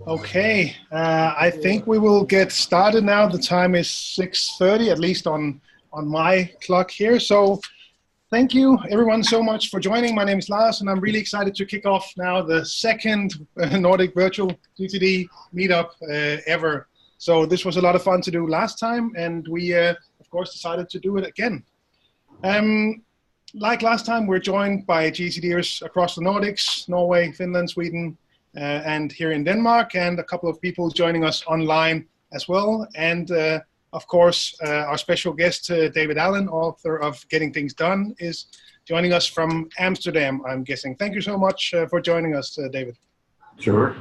Okay, I think we will get started now. The time is 6:30, at least on my clock here. So thank you everyone so much for joining. My name is Lars, and I'm really excited to kick off now the second Nordic Virtual GTD Meetup ever. So this was a lot of fun to do last time, and we, of course, decided to do it again. Like last time, we're joined by GTDers across the Nordics, Norway, Finland, Sweden, and here in Denmark, and a couple of people joining us online as well. And of course, our special guest, David Allen, author of Getting Things Done, is joining us from Amsterdam, I'm guessing. Thank you so much for joining us, David. Sure.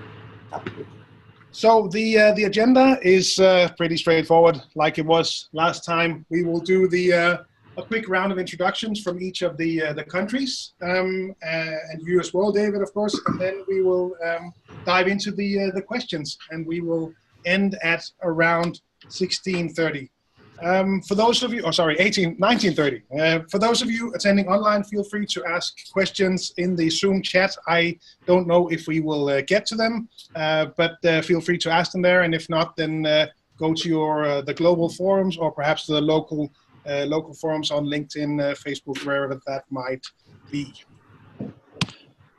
So the agenda is pretty straightforward, like it was last time. We will do a quick round of introductions from each of the countries, and you as well, David, of course, and then we will dive into the questions, and we will end at around 16:30. For those of you, 19:30. For those of you attending online, feel free to ask questions in the Zoom chat. I don't know if we will get to them, but feel free to ask them there, and if not, then go to your the global forums or perhaps the local forums on LinkedIn, Facebook, wherever that might be.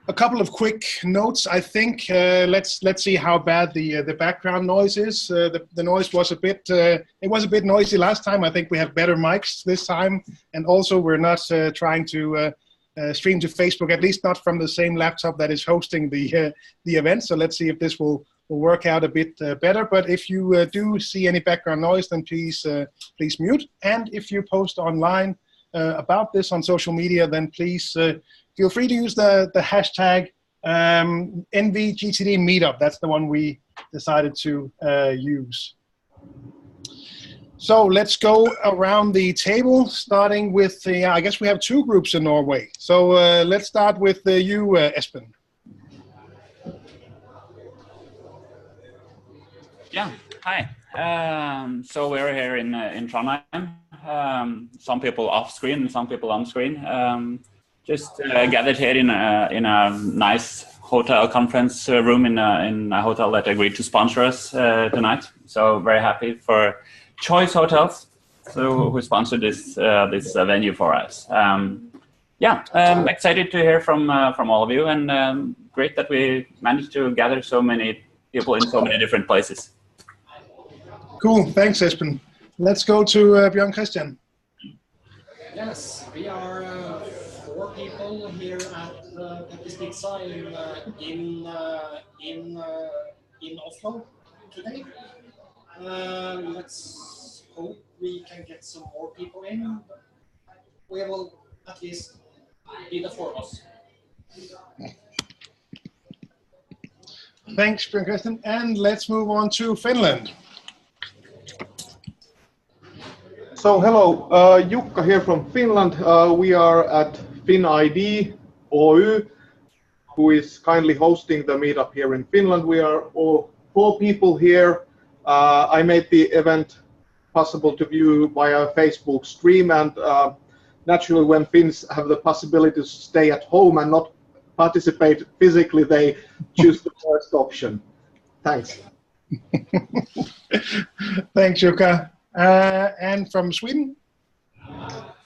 A couple of quick notes. I think let's see how bad the background noise is. The noise was a bit noisy last time. I think we have better mics this time, and also we're not trying to stream to Facebook, at least not from the same laptop that is hosting the event. So let's see if this will work out a bit better. But if you do see any background noise, then please mute. And if you post online about this on social media, then please feel free to use the hashtag NVGTD Meetup. That's the one we decided to use. So let's go around the table, starting with I guess we have two groups in Norway. So let's start with you, Espen. Yeah, hi. So we're here in Trondheim. Some people off screen and some people on screen. Just gathered here in a nice hotel conference room in a hotel that agreed to sponsor us tonight. So very happy for Choice Hotels, who sponsored this venue for us. Excited to hear from all of you, and great that we managed to gather so many people in so many different places. Cool, thanks, Espen. Let's go to Bjørn Christian. Yes, we are 4 people here at Pizza in Oslo today. Let's hope we can get some more people in. We will at least be the 4 of us. Thanks, Bjørn Christian. And let's move on to Finland. So hello, Jukka here from Finland. We are at FinID Oy, who is kindly hosting the meetup here in Finland. We are all 4 people here. I made the event possible to view via Facebook stream, and naturally when Finns have the possibility to stay at home and not participate physically, they choose the first option. Thanks. Thanks, Jukka. And from Sweden?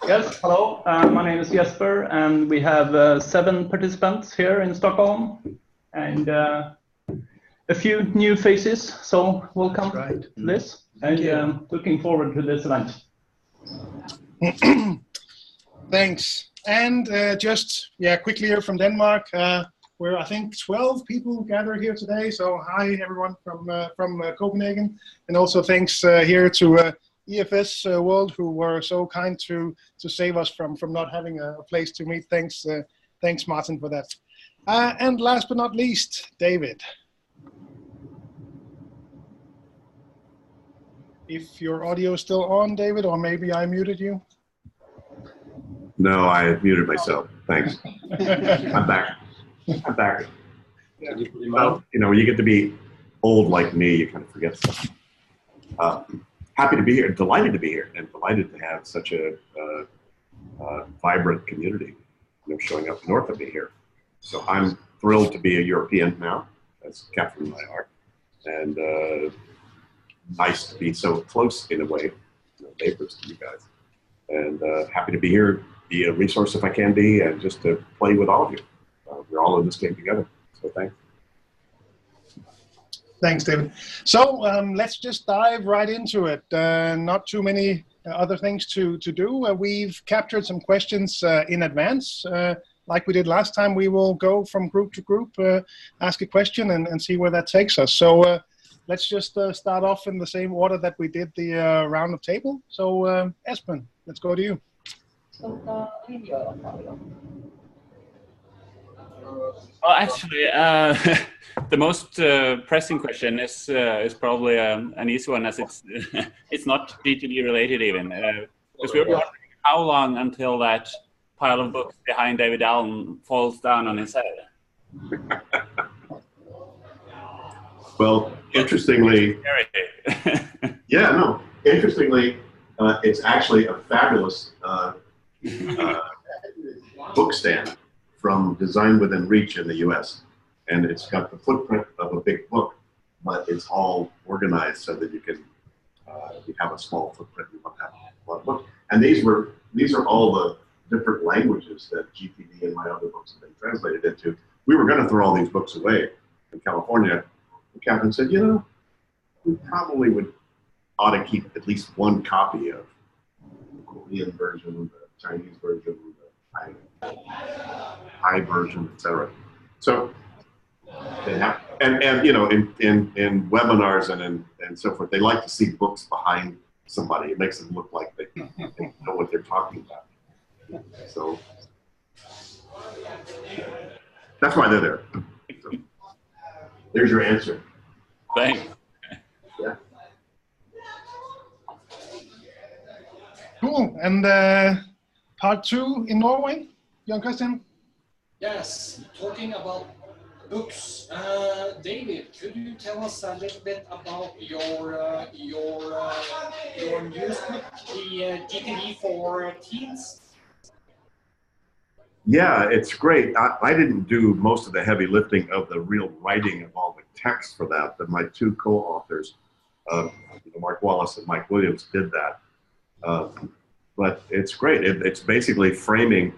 Yes, hello. My name is Jesper, and we have 7 participants here in Stockholm, and a few new faces. So welcome to this, and looking forward to this event. Thanks. And quickly here from Denmark, where I think 12 people gathered here today. So hi everyone from Copenhagen, and also thanks here to EFS World, who were so kind to save us from not having a place to meet. Thanks Martin for that. And last but not least, David. If your audio is still on, David, or maybe I muted you. No, I muted myself. Thanks. I'm back. Well, when you get to be old like me, you kind of forget stuff. Happy to be here, delighted to be here, and delighted to have such a vibrant community showing up north of me here. So I'm thrilled to be a European now, as Catherine and I are. and nice to be so close in a way, neighbors to you guys. And happy to be here, be a resource if I can be, and just to play with all of you. We're all in this game together, so thanks. Thanks, David. So let's just dive right into it. Not too many other things to do. We've captured some questions in advance. Like we did last time, we will go from group to group, ask a question and see where that takes us. So let's just start off in the same order that we did the round of table. So Espen, let's go to you. Well, actually, the most pressing question is probably an easy one, as it's it's not GTD related even, because we were wondering how long until that pile of books behind David Allen falls down on his head. Well, interestingly, interestingly, it's actually a fabulous book stand from Design Within Reach in the US. And it's got the footprint of a big book, but it's all organized so that you can you have a small footprint, you want to have one book. And these are all the different languages that GTD and my other books have been translated into. We were going to throw all these books away in California. The captain said, you know, we probably ought to keep at least one copy of the Korean version, the Chinese version, the Thai version, etc. So, and you know, in webinars and so forth, they like to see books behind somebody. It makes them look like they know what they're talking about. So that's why they're there. So, there's your answer. Thanks. Yeah. Cool. And part two in Norway, Jan Christian? Yes, talking about books. David, could you tell us a little bit about your news book, the GTD for Teens? Yeah, it's great. I didn't do most of the heavy lifting of the real writing of all the text for that, but my two co-authors, Mark Wallace and Mike Williams, did that. But it's great. It's basically framing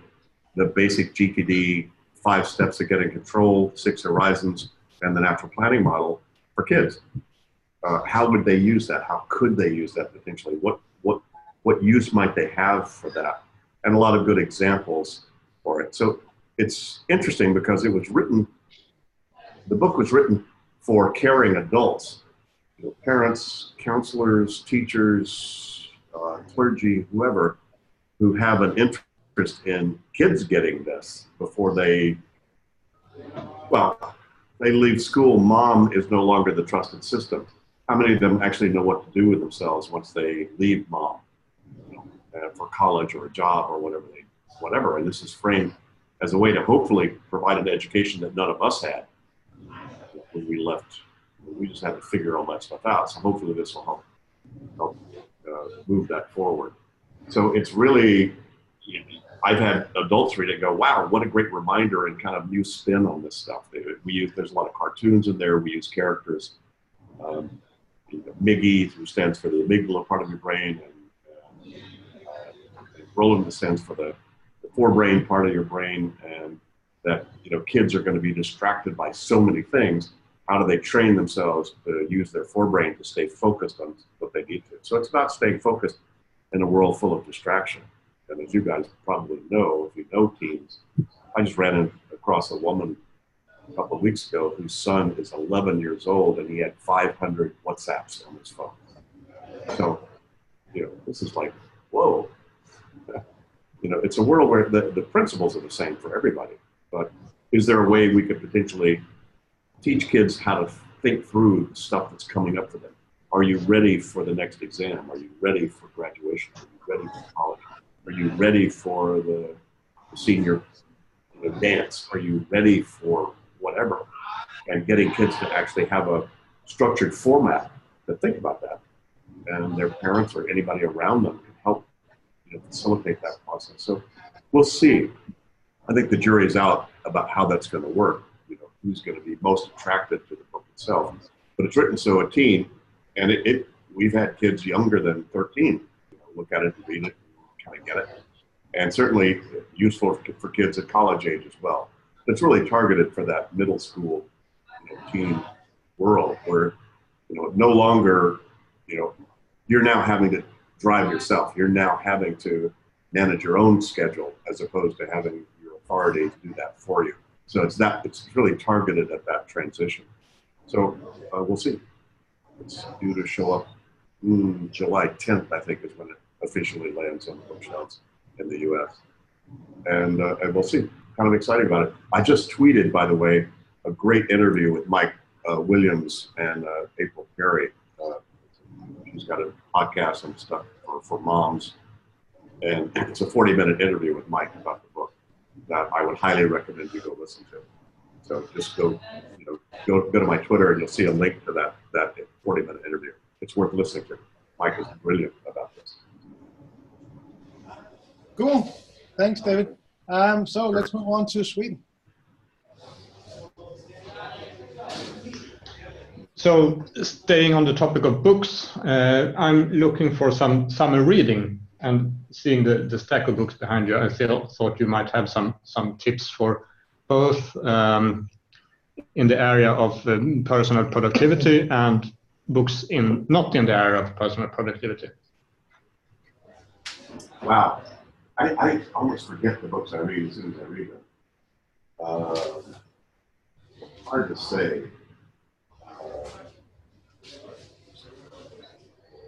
the basic GTD 5 steps of getting control, 6 horizons, and the natural planning model for kids. How would they use that? How could they use that potentially? What use might they have for that? And a lot of good examples for it. So it's interesting because it was written, the book was written for caring adults, parents, counselors, teachers, clergy, whoever, who have an interest in kids getting this before they leave school. Mom is no longer the trusted system. How many of them actually know what to do with themselves once they leave mom for college or a job or whatever? And this is framed as a way to hopefully provide an education that none of us had when we left. We just had to figure all that stuff out. So hopefully this will help move that forward. So it's really, I've had adults read it and go, wow, what a great reminder and kind of new spin on this stuff. There's a lot of cartoons in there. We use characters. Miggy, who stands for the amygdala part of your brain, and Roland stands for the forebrain part of your brain, and that kids are going to be distracted by so many things. How do they train themselves to use their forebrain to stay focused on what they need to? So it's about staying focused in a world full of distraction. And as you guys probably know, if you know teens, I just ran across a woman a couple of weeks ago whose son is 11 years old and he had 500 WhatsApps on his phone. So, this is like, whoa. It's a world where the principles are the same for everybody, but is there a way we could potentially teach kids how to think through the stuff that's coming up for them? Are you ready for the next exam? Are you ready for graduation? Are you ready for college? Are you ready for the senior dance? Are you ready for whatever? And getting kids to actually have a structured format to think about that. And their parents or anybody around them can help facilitate that process. So we'll see. I think the jury is out about how that's going to work. Who's going to be most attracted to the book itself. but it's written so a teen, and we've had kids younger than 13 look at it and read it, and kind of get it, and certainly useful for kids at college age as well. It's really targeted for that middle school, teen world where, no longer, you're now having to drive yourself. You're now having to manage your own schedule as opposed to having your authority to do that for you. So it's really targeted at that transition. So we'll see. It's due to show up July 10th, I think, is when it officially lands on the bookshelves in the US. And we'll see. Kind of exciting about it. I just tweeted, by the way, a great interview with Mike Williams and April Perry. She's got a podcast and stuff for moms. And it's a 40-minute interview with Mike about the book that I would highly recommend you go listen to. So just go to my Twitter and you'll see a link to that 40-minute interview. It's worth listening to. Mike is brilliant about this. Cool. Thanks, David. So let's move on to Sweden. So staying on the topic of books, I'm looking for some summer reading, and seeing the stack of books behind you, I thought you might have some tips for both in the area of personal productivity and books not in the area of personal productivity. Wow. I almost forget the books I read as soon as I read them. Hard to say.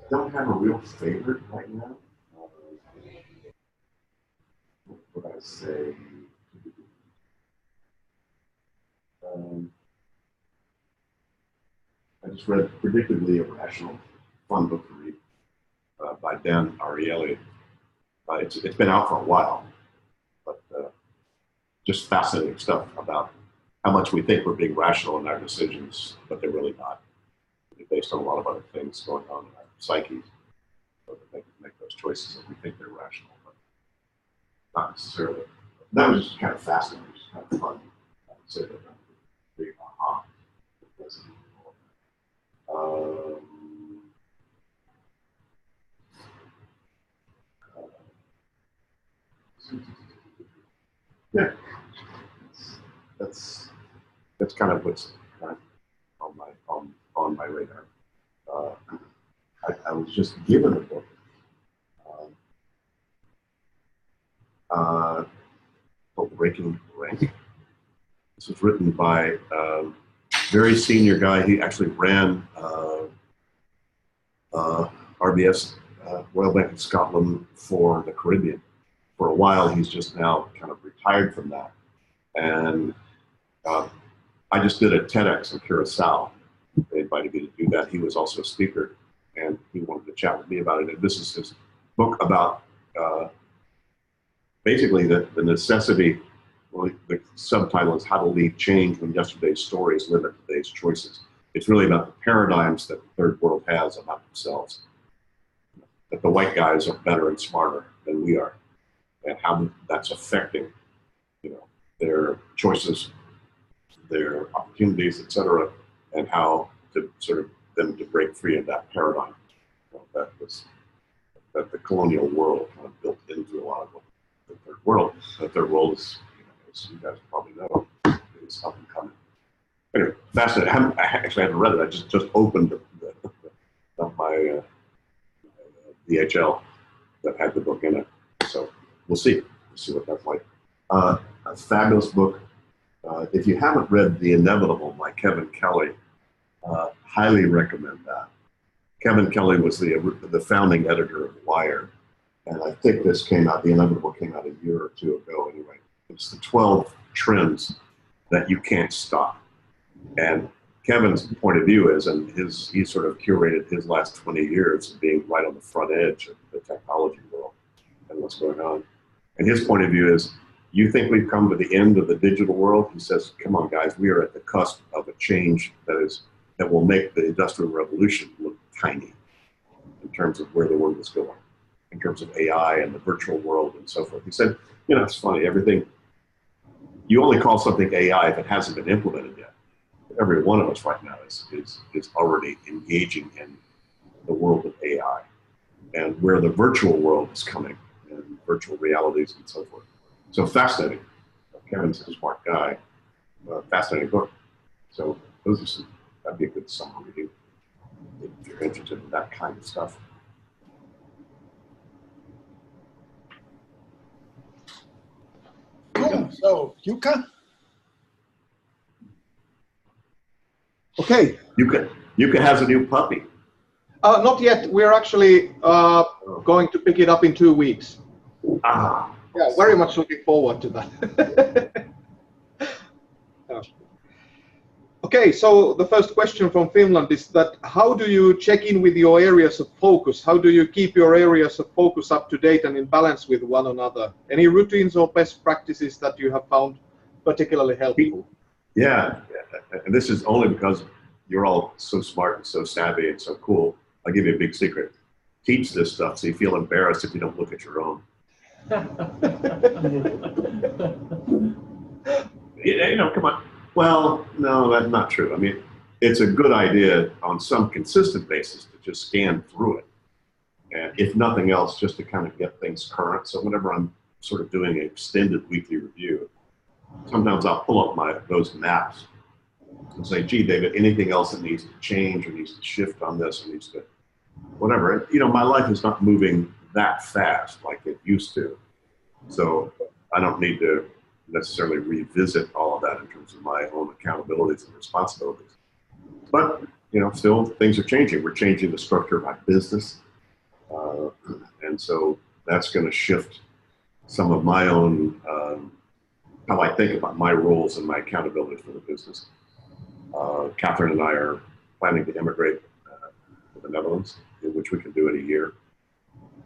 Don't have a real favorite right now. What would I say? I just read Predictably Irrational, fun book to read by Dan Ariely. It's been out for a while, but just fascinating stuff about how much we think we're being rational in our decisions, but they're really not. They're based on a lot of other things going on in our psyches, so that they can make those choices that we think they're rational, but not necessarily. That was just kind of fascinating, just kind of fun. I would say that big aha. Yeah, that's kind of what's kind of on my radar. I was just given a book called Breaking Rank. This was written by a very senior guy. He actually ran RBS, Royal Bank of Scotland, for the Caribbean. For a while, he's just now kind of retired from that. And I just did a TEDx in Curacao. They invited me to do that. He was also a speaker, and he wanted to chat with me about it. And this is his book about basically the necessity. Well, the subtitle is How to Lead Change When Yesterday's Stories Limit Today's Choices. It's really about the paradigms that the third world has about themselves. That the white guys are better and smarter than we are, and how that's affecting, their choices, their opportunities, etc., and how to sort of them to break free of that paradigm that the colonial world kind of built into a lot of the third world. The third world is, as you guys probably know, is up and coming. Anyway, fascinating. I actually haven't read it. I just opened my DHL that had the book in it. So we'll see. We'll see what that's like. A fabulous book. If you haven't read The Inevitable by Kevin Kelly, highly recommend that. Kevin Kelly was the founding editor of Wired, and I think this came out, The Inevitable came out a year or two ago anyway. It's the 12 trends that you can't stop. And Kevin's point of view is, and he sort of curated his last 20 years of being right on the front edge of the technology world and what's going on. And his point of view is, you think we've come to the end of the digital world? He says, come on guys, we are at the cusp of a change that will make the Industrial Revolution look tiny in terms of where the world is going, in terms of AI and the virtual world and so forth. He said, it's funny, everything, you only call something AI if it hasn't been implemented yet. every one of us right now is already engaging in the world of AI and where the virtual world is coming and virtual realities and so forth. So fascinating. Kevin's a smart guy. Fascinating book. So those are some, that'd be a good summer reading if you're interested in that kind of stuff. Cool. So, Jukka? Okay. Jukka has a new puppy. Not yet. We're actually going to pick it up in 2 weeks. Ah. Yeah, very much looking forward to that. Okay, so the first question from Finland is that how do you check in with your areas of focus? How do you keep your areas of focus up to date and in balance with one another? Any routines or best practices that you have found particularly helpful? Yeah, and this is only because you're all so smart and so savvy and so cool. I'll give you a big secret. Teach this stuff so you feel embarrassed if you don't look at your own. You know, come on. Well, no, that's not true. I mean, it's a good idea on some consistent basis to just scan through it. And if nothing else, just to kind of get things current. So whenever I'm sort of doing an extended weekly review, sometimes I'll pull up those maps and say, gee, David, anything else that needs to change or needs to shift on this or needs to whatever. And, you know, my life is not moving that fast like it used to. So I don't need to necessarily revisit all of that in terms of my own accountabilities and responsibilities. But, you know, still things are changing. We're changing the structure of my business. And so that's going to shift some of my own, how I think about my roles and my accountability for the business. Catherine and I are planning to immigrate to the Netherlands, which we can do in a year.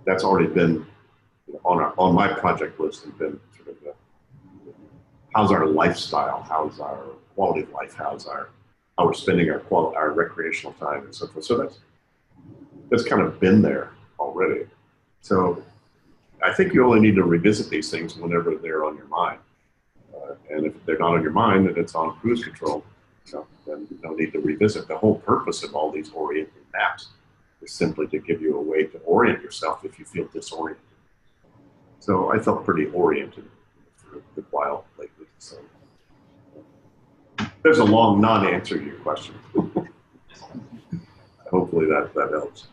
That's already been on my project list and been sort of how's our lifestyle, how's our quality of life, how we're spending our recreational time and so forth. So that's kind of been there already. So I think you only need to revisit these things whenever they're on your mind. And if they're not on your mind and it's on cruise control, then you don't need to revisit. The whole purpose of all these orienting maps is simply to give you a way to orient yourself if you feel disoriented. So I felt pretty oriented for a good while lately. So there's a long non-answer to your question. Hopefully that helps.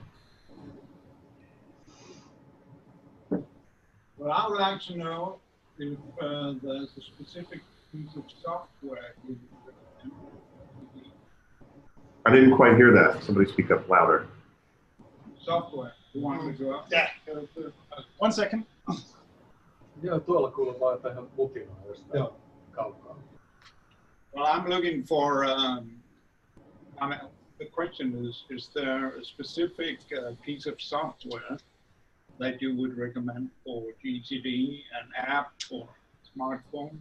Well, I would like to know if there's a specific piece of software you recommend. I didn't quite hear that. Somebody speak up louder. Software. You want me to go up? Yeah. 1 second. Joo, tuolla kuuluu vaan tähän mutinaan jostain kaukaa. Well, I'm looking for, I mean, the question is there a specific piece of software that you would recommend for GTD, an app or smartphone?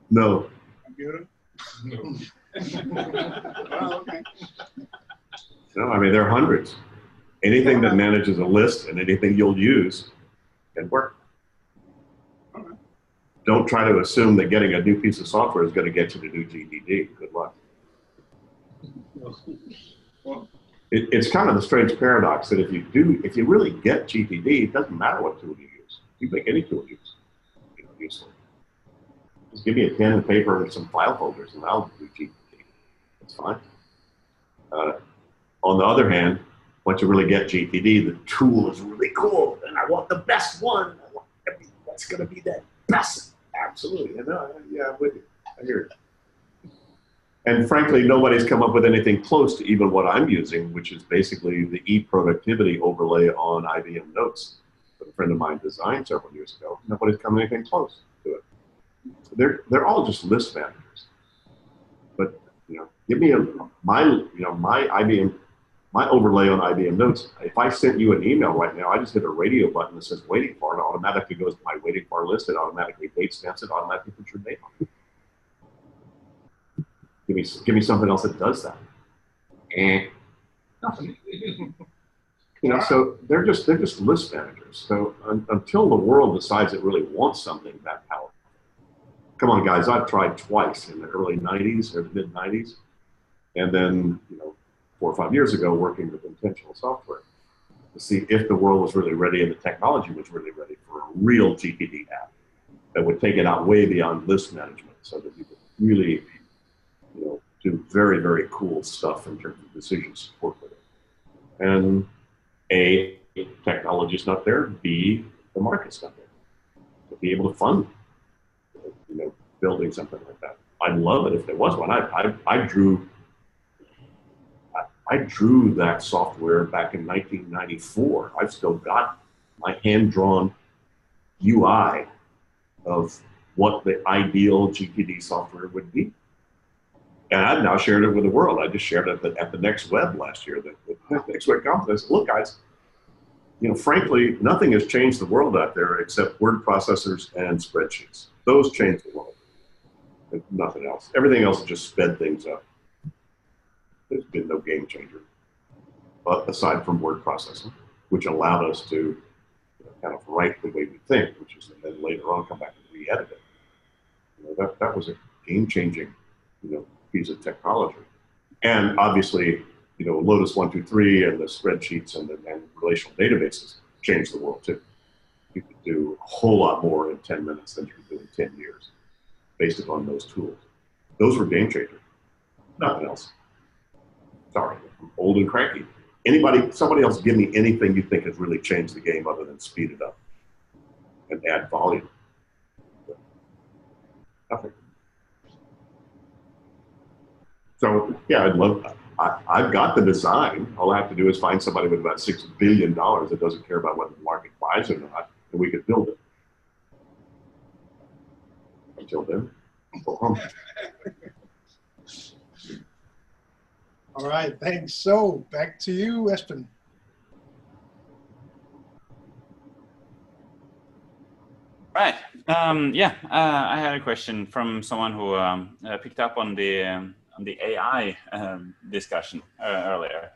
No. Computer? No. Well, okay. No, I mean, there are hundreds. Anything that manages a list and anything you'll use can work. Okay. Don't try to assume that getting a new piece of software is going to get you to do GTD. Good luck. Well, It's kind of the strange paradox that if you really get GTD, it doesn't matter what tool you use. You make any tool useful. Just give me a pen and paper and some file folders, and I'll do GTD. It's fine. On the other hand, once you really get GTD, the tool is really cool, and I want the best one. I want everything that's going to be the best. Absolutely. Yeah, I'm with you. I hear it. And frankly, nobody's come up with anything close to even what I'm using, which is basically the e-productivity overlay on IBM Notes that a friend of mine designed several years ago. Nobody's come anything close to it. They're all just list managers. But give me my overlay on IBM Notes. If I sent you an email right now, I just hit a radio button that says waiting for, and it automatically goes to my waiting for list. It automatically date stamps it, automatically puts your name on it. Give me something else that does that. Nothing. So they're just list managers. So until the world decides it really wants something that powerful. Come on, guys, I've tried twice in the early 90s or the mid 90s And then, 4 or 5 years ago, working with intentional software to see if the world was really ready and the technology was really ready for a real GTD app that would take it out way beyond list management, so that you could really, do very, very cool stuff in terms of decision support with it. And A, technology's not there. B, the market's not there to be able to fund, building something like that. I'd love it if there was one. I drew that software back in 1994. I've still got my hand-drawn UI of what the ideal GTD software would be. And I've now shared it with the world. I just shared it at the Next Web last year. The Next Web conference. Look, guys, frankly, nothing has changed the world out there except word processors and spreadsheets. Those changed the world. And nothing else. Everything else has just sped things up. There's been no game changer, but aside from word processing, which allowed us to kind of write the way we think, which is then later on come back and re-edit it. That was a game-changing, piece of technology. And obviously, Lotus 1-2-3 and the spreadsheets and relational databases changed the world too. You could do a whole lot more in 10 minutes than you could do in 10 years, based upon those tools. Those were game changers. Nothing else. Sorry, I'm old and cranky. Somebody else give me anything you think has really changed the game other than speed it up and add volume. Nothing. So yeah, I've got the design. All I have to do is find somebody with about $6 billion that doesn't care about whether the market buys or not, and we could build it. Until then, go home. All right, thanks. So back to you, Espen. Right. I had a question from someone who picked up on the AI discussion earlier.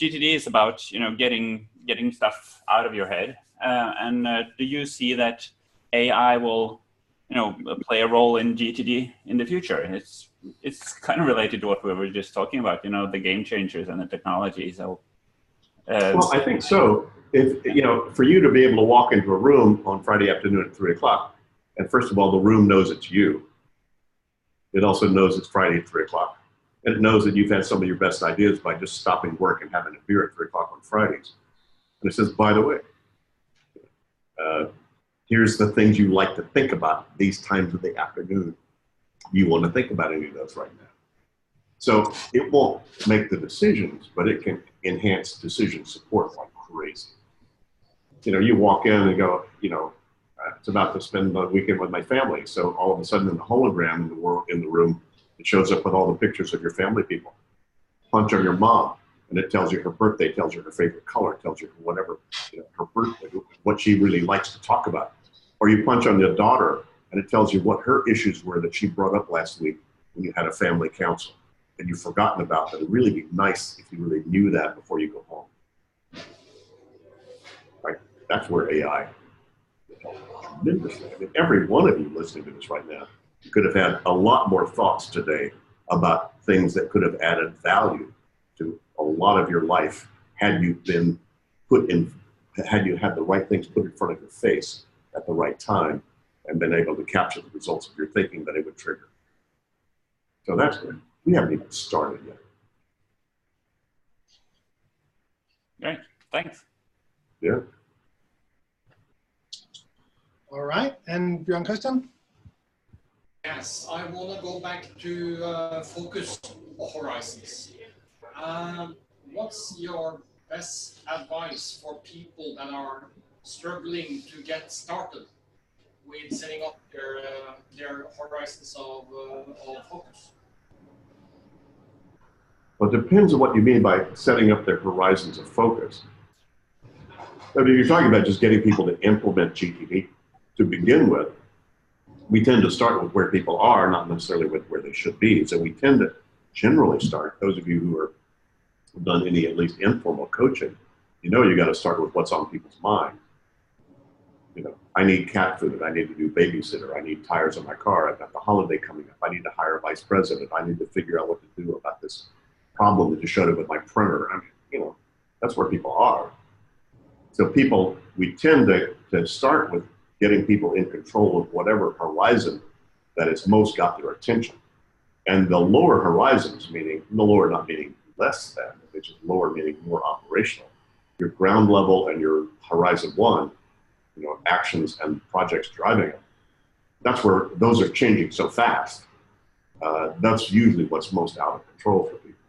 GTD is about getting stuff out of your head, and do you see that AI will play a role in GTD in the future? It's kind of related to what we were just talking about, the game changers and the technology. So, well, I think so. If for you to be able to walk into a room on Friday afternoon at 3 o'clock, and first of all, the room knows it's you. It also knows it's Friday at 3 o'clock, and it knows that you've had some of your best ideas by just stopping work and having a beer at 3 o'clock on Fridays. And it says, by the way, here's the things you like to think about these times of the afternoon. You want to think about any of those right now. So it won't make the decisions, but it can enhance decision support like crazy. You walk in and go, it's about to spend the weekend with my family. So all of a sudden in the hologram in the room, it shows up with all the pictures of your family people. Punch on your mom, and it tells you her birthday, tells you her favorite color, tells you whatever, her birthday, what she really likes to talk about. Or you punch on your daughter, and it tells you what her issues were that she brought up last week when you had a family council, and you've forgotten about that. It'd really be nice if you really knew that before you go home. Right? That's where AI tremendously. I mean, every one of you listening to this right now could have had a lot more thoughts today about things that could have added value to a lot of your life had you been had you had the right things put in front of your face at the right time and been able to capture the results of your thinking that it would trigger. So that's good. We haven't even started yet. Great, thanks. Yeah. All right, and Björn Christian? Yes, I want to go back to focus horizons. What's your best advice for people that are struggling to get started with setting up their horizons of focus? Well, it depends on what you mean by setting up their horizons of focus. I mean, you're talking about just getting people to implement GTD to begin with. We tend to start with where people are, not necessarily with where they should be. So we tend to generally start, those of you who have done any at least informal coaching, you got to start with what's on people's mind. I need cat food, I need a new babysitter, I need tires on my car, I've got the holiday coming up, I need to hire a vice president, I need to figure out what to do about this problem that just showed up with my printer. I mean, you know, that's where people are. So people, we tend to start with getting people in control of whatever horizon that has most got their attention. And the lower horizons, meaning, the lower not meaning less than, it's just lower meaning more operational. Your ground level and your horizon one, you know, actions and projects driving it. That's where those are changing so fast. That's usually what's most out of control for people.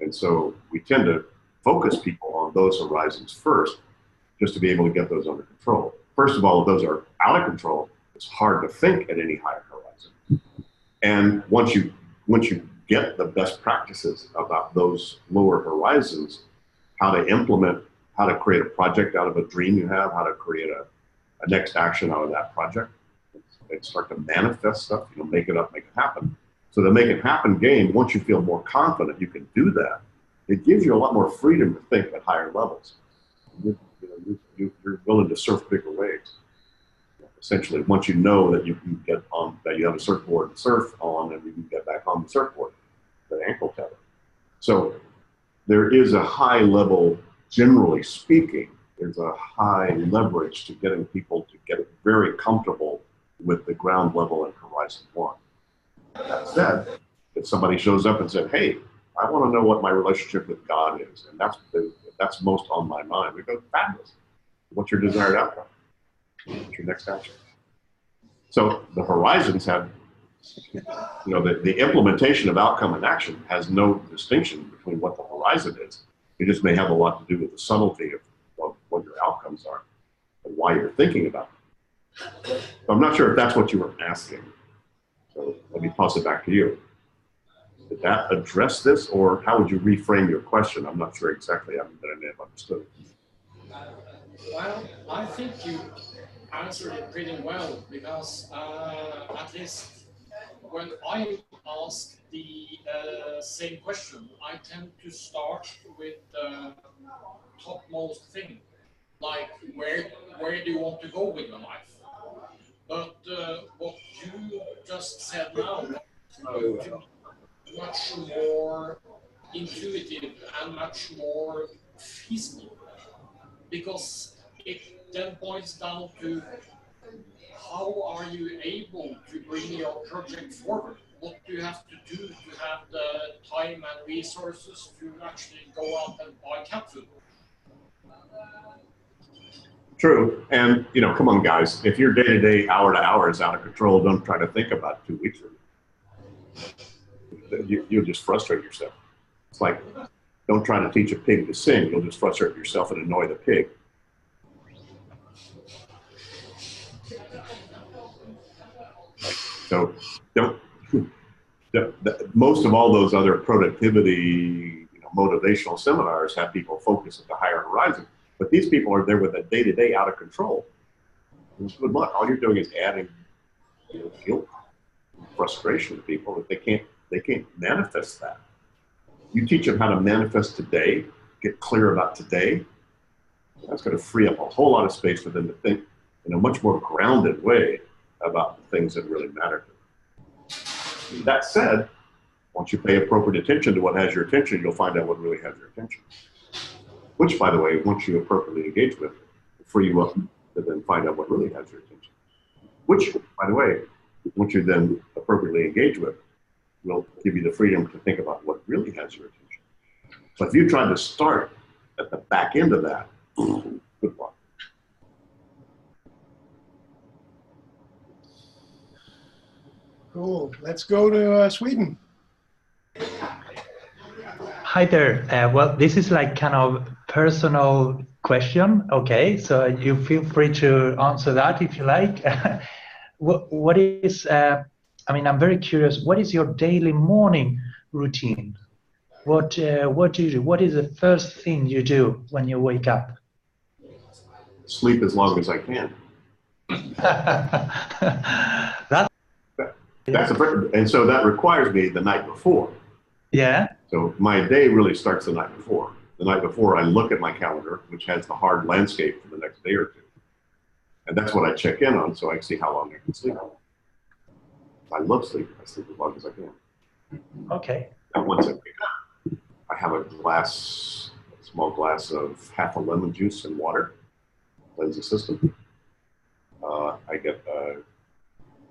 And so we tend to focus people on those horizons first, just to be able to get those under control. First of all, if those are out of control, it's hard to think at any higher horizon. And once you get the best practices about those lower horizons, how to implement, how to create a project out of a dream you have, how to create a next action out of that project, and start to manifest stuff, you know, make it up, make it happen. So the make it happen game, once you feel more confident you can do that, it gives you a lot more freedom to think at higher levels. You're willing to surf bigger waves. Essentially, once you know that you can get on, that you have a surfboard and surf on, and you can get back on the surfboard, the ankle tether. So there is a high level, generally speaking, there's a high leverage to getting people to get very comfortable with the ground level and horizon one. That said, if somebody shows up and said, hey, I want to know what my relationship with God is, and that's most on my mind, we go, fabulous. What's your desired outcome? What's your next action? So the horizons have, you know, the implementation of outcome and action has no distinction between what the horizon is. It just may have a lot to do with the subtlety of what your outcomes are and why you're thinking about it. So I'm not sure if that's what you were asking. So let me toss it back to you. Did that address this, or how would you reframe your question? I'm not sure exactly. I may have understood it. Well, I think you answered it pretty well, because at least when I ask the same question, I tend to start with the topmost thing, like where do you want to go with your life? But what you just said now was much more intuitive and much more feasible, because it then points down to how are you able to bring your project forward? What do you have to do to have the time and resources to actually go out and buy cat food? True, and you know, come on, guys. If your day-to-day, hour-to-hour is out of control, don't try to think about it 2 weeks from now. You'll just frustrate yourself. It's like, don't try to teach a pig to sing. You'll just frustrate yourself and annoy the pig. So don't. Most of all those other productivity, you know, motivational seminars have people focus at the higher horizon. But these people are there with a day-to-day out of control. Good luck. All you're doing is adding, you know, guilt, frustration to people that they can't manifest that. You teach them how to manifest today, get clear about today. That's going to free up a whole lot of space for them to think in a much more grounded way about the things that really matter to them. That said, once you pay appropriate attention to what has your attention, you'll find out what really has your attention. Which, by the way, once you appropriately engage with, will free you up to then find out what really has your attention. Which, by the way, once you then appropriately engage with, will give you the freedom to think about what really has your attention. So if you try to start at the back end of that, good luck. Cool. Let's go to Sweden. Hi there. Well, this is like kind of personal question. Okay, so you feel free to answer that if you like. What is? I mean, I'm very curious. What is your daily morning routine? What do you do? What is the first thing you do when you wake up? Sleep as long as I can. And so that requires me the night before. Yeah. So my day really starts the night before. The night before, I look at my calendar, which has the hard landscape for the next day or two. And that's what I check in on so I can see how long I can sleep. I love sleep. I sleep as long as I can. Okay. And once I wake up, I have a small glass of half a lemon juice and water. Cleanse the system. I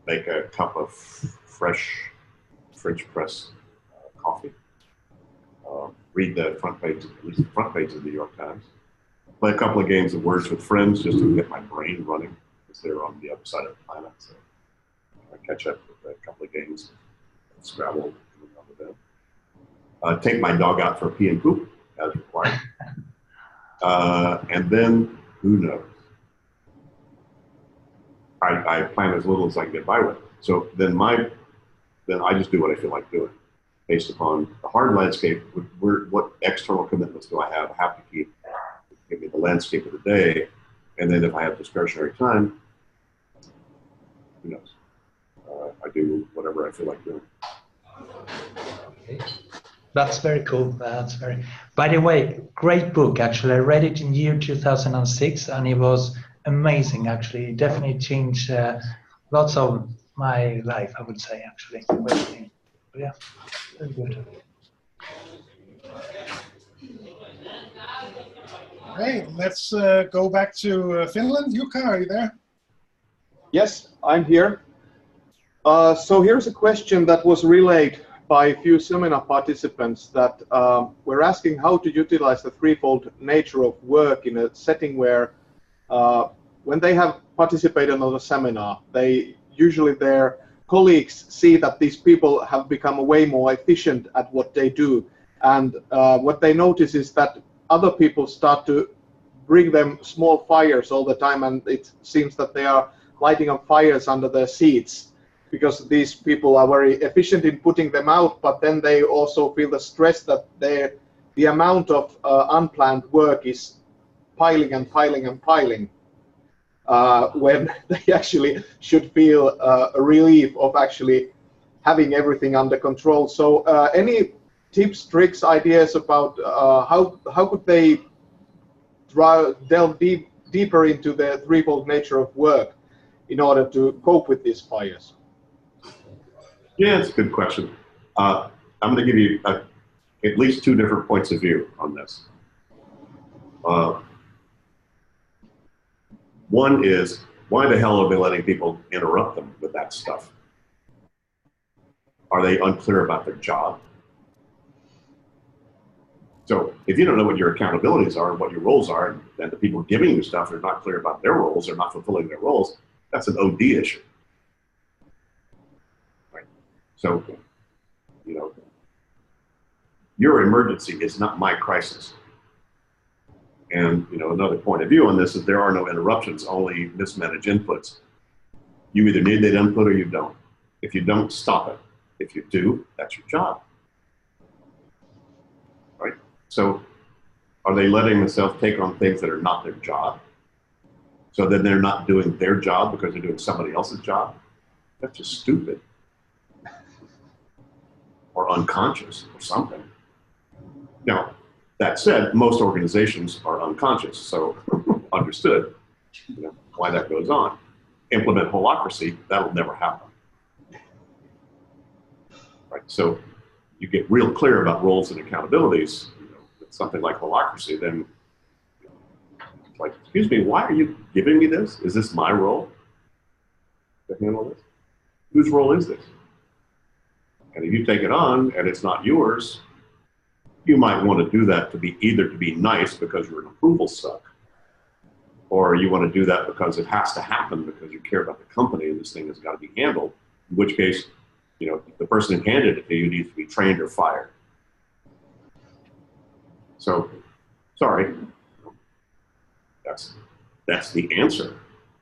make a cup of fresh French press coffee. Read the front page, at least the front page of the New York Times. Play a couple of games of Words with Friends just to get my brain running, because they're on the other side of the planet. So I catch up with a couple of games, Scrabble, and then take my dog out for a pee and poop as required. And then, who knows? I plan as little as I can get by with. So then I just do what I feel like doing, based upon the hard landscape. What external commitments do I have? I have to give me the landscape of the day, and then if I have discretionary time, who knows? I do whatever I feel like doing. Okay. That's very cool. That's very. By the way, great book. Actually, I read it in year 2006, and it was amazing. Actually, it definitely changed lots of my life. I would say actually. Yeah, very good. Great. Let's go back to Finland. Jukka, are you there? Yes, I'm here. So here's a question that was relayed by a few seminar participants that were asking how to utilize the threefold nature of work in a setting where when they have participated on a seminar, usually their colleagues see that these people have become way more efficient at what they do. And what they notice is that other people start to bring them small fires all the time, and it seems that they are lighting up fires under their seats, because these people are very efficient in putting them out, but then they also feel the stress that the amount of unplanned work is piling and piling and piling, when they actually should feel a relief of actually having everything under control. So any tips, tricks, ideas about how could they delve deeper into the threefold nature of work in order to cope with these fires? Yeah, it's a good question. I'm going to give you at least two different points of view on this. One is, why the hell are they letting people interrupt them with that stuff? Are they unclear about their job? So if you don't know what your accountabilities are and what your roles are, and the people giving you stuff are not clear about their roles or not fulfilling their roles, that's an OD issue. Right? So, you know, your emergency is not my crisis. And, you know, another point of view on this is there are no interruptions, only mismanaged inputs. You either need that input or you don't. If you don't, stop it. If you do, that's your job. Right? So are they letting themselves take on things that are not their job? So then they're not doing their job because they're doing somebody else's job? That's just stupid. Or unconscious or something. Now, that said, most organizations are unconscious, so understood, you know, why that goes on. Implement holacracy, that'll never happen. Right? So you get real clear about roles and accountabilities, you know, with something like holacracy, then it's like, excuse me, why are you giving me this? Is this my role to handle this? Whose role is this? And if you take it on and it's not yours, you might want to do that to be either to be nice because you're an approval suck, or you want to do that because it has to happen because you care about the company and this thing has got to be handled, in which case, you know, the person who handed it to you needs to be trained or fired. So, sorry, that's the answer.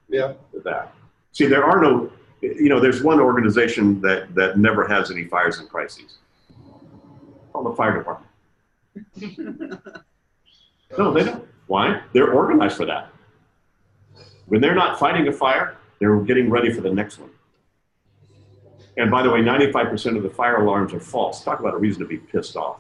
Yeah. To that. See, there are no, you know, there's one organization that never has any fires and crises. It's called the fire department. No, they don't. Why? They're organized for that. When they're not fighting a fire, they're getting ready for the next one. And by the way, 95% of the fire alarms are false. Talk about a reason to be pissed off.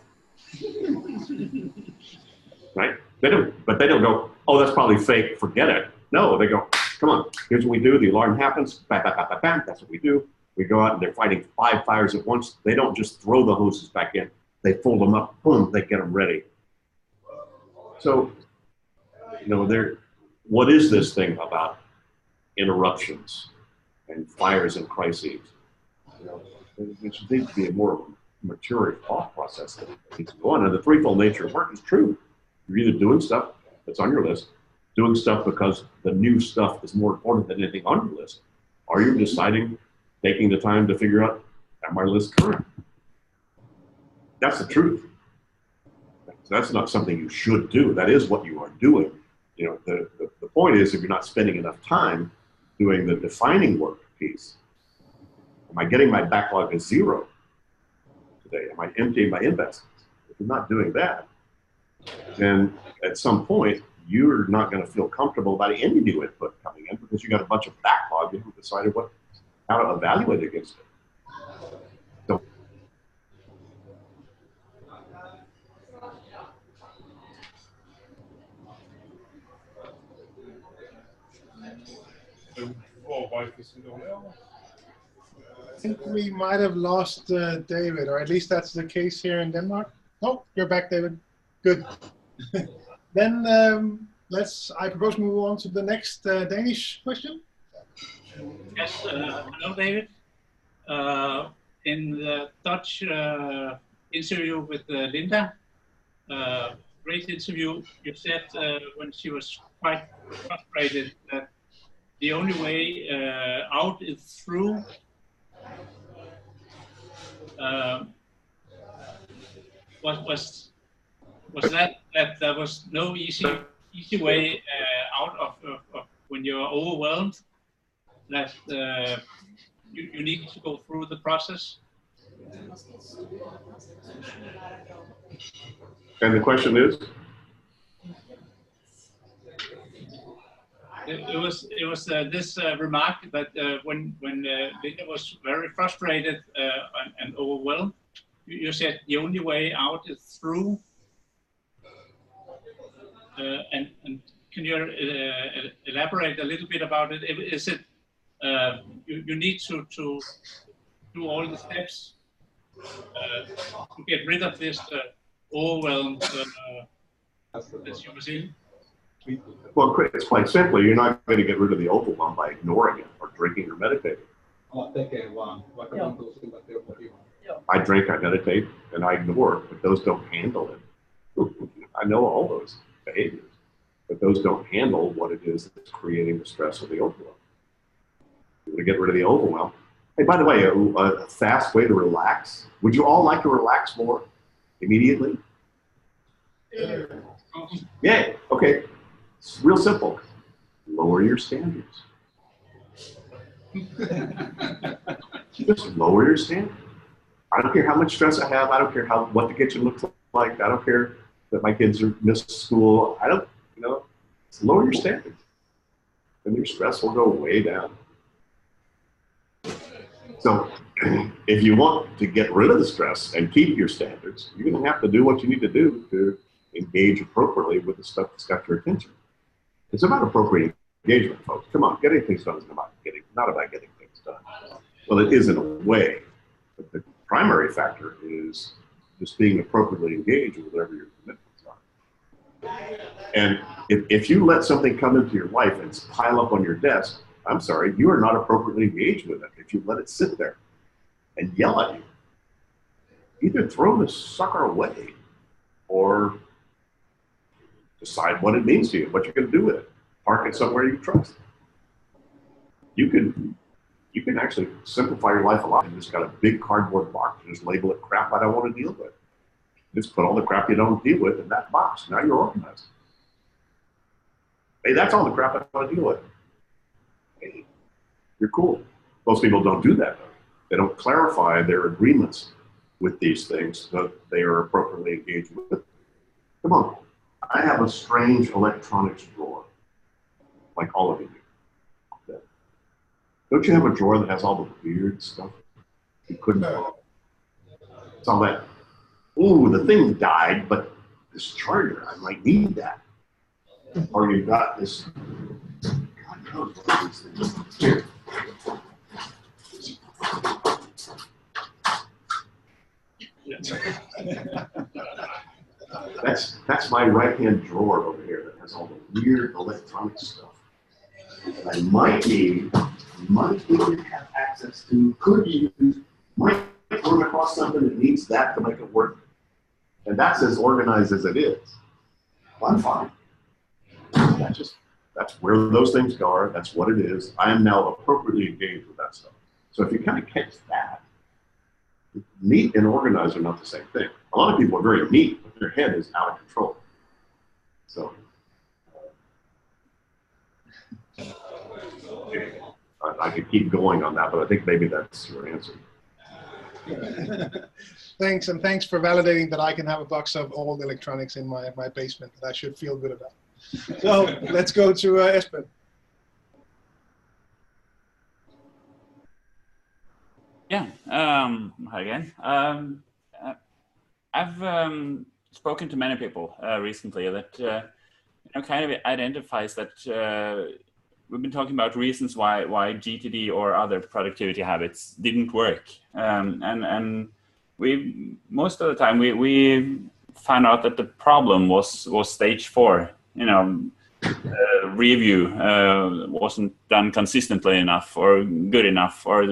Right? They don't go, oh, that's probably fake, forget it. No, they go, come on, here's what we do. The alarm happens, bam, bam, bam, bam, bam. That's what we do. We go out and they're fighting 5 fires at once. They don't just throw the hoses back in. They fold them up, boom, they get them ready. So, what is this thing about interruptions and fires and crises? It should need to be a more mature thought process that needs to go on. And the threefold nature of work is true. You're either doing stuff that's on your list, doing stuff because the new stuff is more important than anything on your list, or you're deciding, taking the time to figure out, am my list current? That's the truth. That's not something you should do. That is what you are doing. The point is, if you're not spending enough time doing the defining work piece, am I getting my backlog to 0 today? Am I emptying my investments? If you're not doing that, then at some point, you're not going to feel comfortable about any new input coming in because you got a bunch of backlog. You haven't decided how to evaluate against it. So, I think we might have lost David, or at least that's the case here in Denmark. Oh, you're back, David. Good. Then I propose we move on to the next Danish question. Yes, hello, David. In the Dutch interview with Linda, great interview, you said when she was quite frustrated that the only way out is through. Was that there was no easy way out of when you're overwhelmed, that you need to go through the process? and the question is? It was this remark that when Linda was very frustrated and overwhelmed, you said the only way out is through. And can you elaborate a little bit about it? Is it you need to do all the steps to get rid of this overwhelm that you were seeing? Well, it's quite simply, you're not going to get rid of the overwhelm by ignoring it or drinking or meditating. I drink, I meditate, and I ignore, but those don't handle it. I know all those behaviors, but those don't handle what it is that's creating the stress or the overwhelm. You want to get rid of the overwhelm. Hey, by the way, a fast way to relax. Would you all like to relax more immediately? Yeah, okay. It's real simple. Lower your standards. Just lower your standards. I don't care how much stress I have. I don't care what the kitchen looks like. I don't care that my kids are missed school. I don't, just lower your standards. And your stress will go way down. So if you want to get rid of the stress and keep your standards, you're going to have to do what you need to do to engage appropriately with the stuff that's got your attention. It's about appropriate engagement, folks. Come on, getting things done is not about getting things done. Well, it is in a way, but the primary factor is just being appropriately engaged with whatever your commitments are. And if you let something come into your life and pile up on your desk, I'm sorry, you are not appropriately engaged with it if you let it sit there and yell at you. Either throw the sucker away or decide what it means to you, what you're going to do with it. Park it somewhere you trust. You can actually simplify your life a lot. You just got a big cardboard box. Just label it crap I don't want to deal with. Just put all the crap you don't deal with in that box. Now you're organized. Hey, that's all the crap I want to deal with. Hey, you're cool. Most people don't do that, though. They don't clarify their agreements with these things that they are appropriately engaged with. Come on. I have a strange electronics drawer, like all of you do. Don't you have a drawer that has all the weird stuff you couldn't follow? It's all that, ooh, the thing died, but this charger, I might need that. Or you got this, God, Here. That's my right-hand drawer over here that has all the weird electronic stuff that I might need, might even have access to, could use, might run across something that needs that to make it work. And that's as organized as it is. Well, I'm fine. That's where those things are. That's what it is. I am now appropriately engaged with that stuff. So if you kind of catch that, neat and organized are not the same thing. A lot of people are very neat, but their head is out of control. So I could keep going on that, but I think maybe that's your answer. Thanks, and thanks for validating that I can have a box of old electronics in my basement that I should feel good about. So let's go to Espen. Yeah, hi again. I've spoken to many people recently that kind of identifies that we've been talking about reasons why GTD or other productivity habits didn't work, and we most of the time we found out that the problem was stage 4. Review wasn't done consistently enough or good enough, or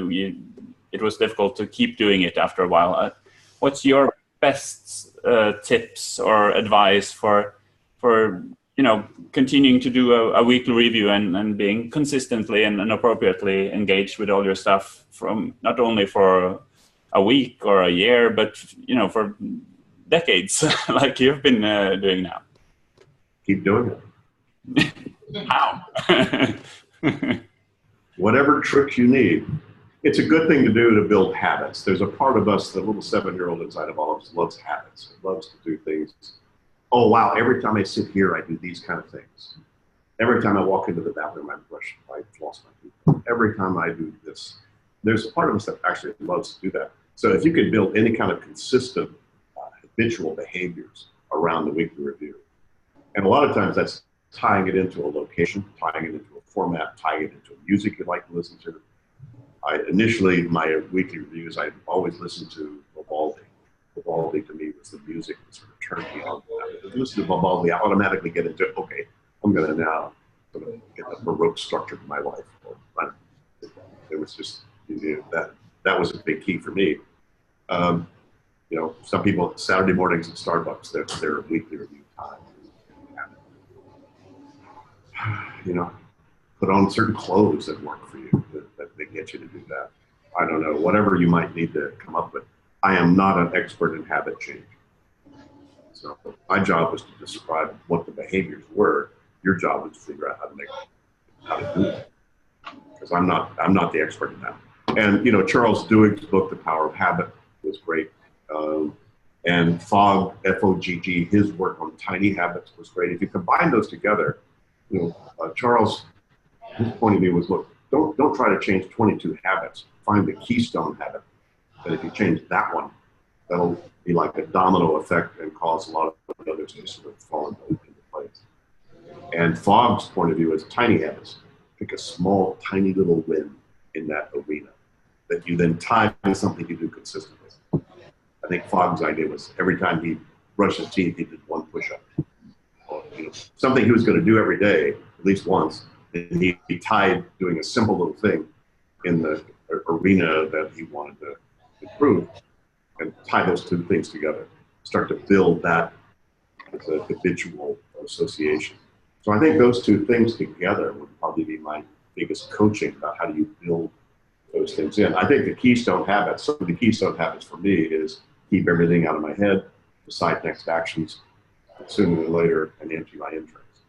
it was difficult to keep doing it after a while. What's your best tips or advice for continuing to do a weekly review and being consistently and appropriately engaged with all your stuff from not only for a week or a year, but for decades, like you've been doing now? Keep doing it. How? Whatever tricks you need. It's a good thing to do to build habits. There's a part of us, the little 7-year-old inside of all of us, loves habits. It loves to do things. Oh, wow, every time I sit here, I do these kind of things. Every time I walk into the bathroom, I floss my teeth. Every time I do this. There's a part of us that actually loves to do that. So if you can build any kind of consistent, habitual behaviors around the weekly review, and a lot of times that's tying it into a location, tying it into a format, tying it into music you like to listen to. Initially, my weekly reviews, I always listened to Vivaldi. Vivaldi to me was the music that sort of turned me on. If I listen to Vivaldi, I automatically get into, okay, I'm going to now sort of get a Baroque structure to my life. It was just, that was a big key for me. Some people, Saturday mornings at Starbucks, their weekly review time. Put on certain clothes that work for you, that get you to do that. I don't know, whatever you might need to come up with. I am not an expert in habit change. So my job was to describe what the behaviors were. Your job was to figure out how to do it. Because I'm not the expert in that. And Charles Duhigg's book, The Power of Habit, was great. And Fogg, F-O-G-G, his work on tiny habits was great. If you combine those together, Charles, his point of view was, look, don't try to change 22 habits. Find the keystone habit. And if you change that one, that'll be like a domino effect and cause a lot of others to sort of fall into place. And Fogg's point of view is tiny habits. Pick a small, tiny little win in that arena that you then tie to something you do consistently. I think Fogg's idea was every time he brushed his teeth, he did one push-up. Or, something he was going to do every day, at least once. And he tied doing a simple little thing in the arena that he wanted to improve, and tie those two things together. Start to build that as a habitual association. So I think those two things together would probably be my biggest coaching about how do you build those things in. I think the keystone habits, some of the keystone habits for me is keep everything out of my head, decide next actions, sooner or later, and empty my entrance.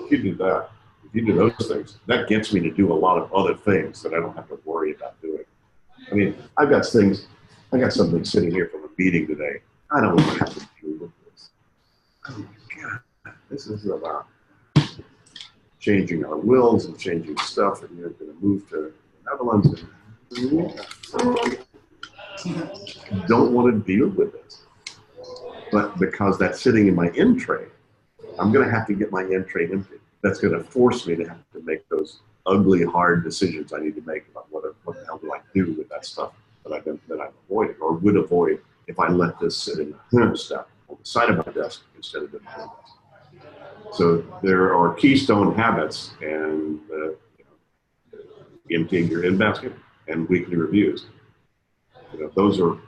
If you do that, if you do those things, that gets me to do a lot of other things that I don't have to worry about doing. I mean, I got something sitting here from a meeting today. I don't even have to deal with this. Oh my God, this is about changing our wills and changing stuff, and you're going to move to the Netherlands. And don't want to deal with this. But because that's sitting in my end tray, I'm going to have to get my end tray empty. that's going to force me to have to make those ugly, hard decisions I need to make about what the hell do I do with that stuff that I've avoided or would avoid if I let this sit in the stack on the side of my desk instead of in my desk. So there are keystone habits, and emptying your in basket and weekly reviews. Those are.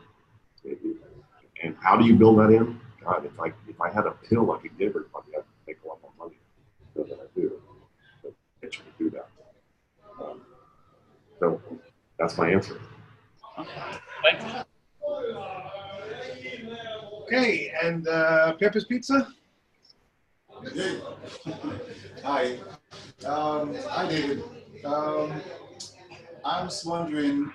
And how do you build that in? God, if I had a pill I could give everybody, I'd make a lot more money than I do. But I get you to do that. So that's my answer. Okay, and Pepe's Pizza. Hi. Hi, David. I was wondering,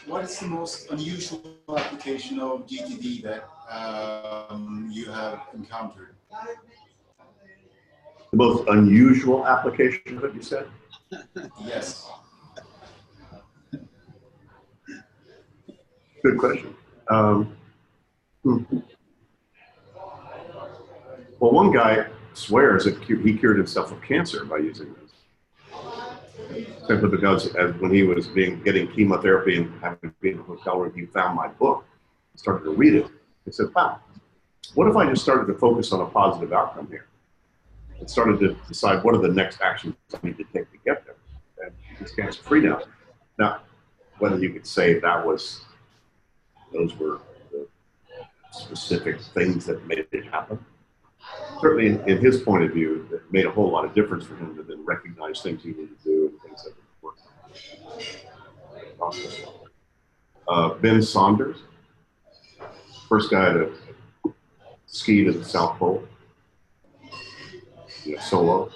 what is the most unusual application of GTD that you have encountered? The most unusual application that you said? Yes. Good question. Well, one guy swears that he cured himself of cancer by using this. Simply because when he was getting chemotherapy and having to be in a hotel room, he found my book and started to read it. He said, wow, what if I just started to focus on a positive outcome here? And started to decide what are the next actions I need to take to get there. And he's cancer free now. Now, whether you could say those were the specific things that made it happen. Certainly, in his point of view, it made a whole lot of difference for him to then recognize things he needed to do and things that didn't work. Ben Saunders, first guy to ski to the South Pole, solo.